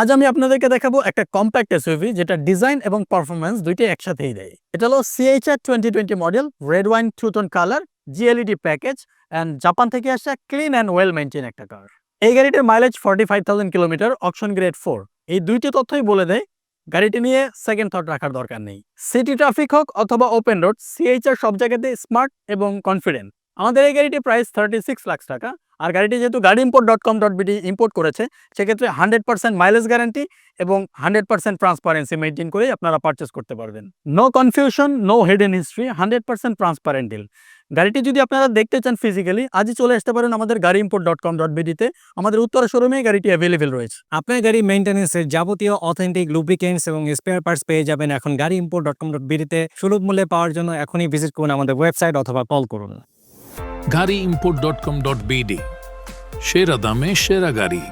আজ আমি আপনাদেরকে দেখাবো একটা কম্প্যাক্ট এসইউভি যেটা ডিজাইন এবং পারফরম্যান্স দুইটাই একসাথেই দেয়। এটা হলো CHR 2020 model, red wine two tone colour, G LED package and Japan থেকে আসা ক্লিন অ্যান্ড ওয়েল মেইনটেইন একটা কার। এই গাড়িটার মাইলেজ 45,000 কিলোমিটার, অকশন গ্রেড 4। এই দুইটি তথ্যই বলে দেয় গাড়িটি নিয়ে সেকেন্ড থট রাখার দরকার নেই। সিটি ট্রাফিক হোক অথবা ওপেন রোড, সিএইচআর সব জায়গাতে স্মার্ট এবং কনফিডেন্ট। আমাদের এই গাড়িটির প্রাইস 36 লাখ টাকা। আর গাড়িটি যেহেতু গাড়িimport.com.bd ইম্পোর্ট করেছে, সেক্ষেত্রে 100% মাইলেজ গ্যারান্টি এবং 100% ট্রান্সপারেন্সি মেনটেন করেই আপনারা পারচেস করতে পারবেন। No confusion, no hidden history, 100% transparent deal. গাড়িটি যদি আপনারা দেখতে চান ফিজিক্যালি, আজই চলে আসতে পারেন আমাদের গাড়িimport.com.bd তে। আমাদের উত্তরা শোরুমে গাড়িটি অ্যাভেলেবেল রয়েছে। আপনার গাড়ি মেইনটেন্যান্সের যাবতীয় অথেন্টিক লুব্রিকেন্টস এবং স্পেয়ার পার্টস পেয়ে যাবেন এখন গাড়িimport.com.bd তে। সুলভ মূল্যে পাওয়ার জন্য এখনই ভিজিট করুন আমাদের ওয়েবসাইট অথবা কল করুন। Gari import.com.bd সেরা দামে সেরা গাড়ি।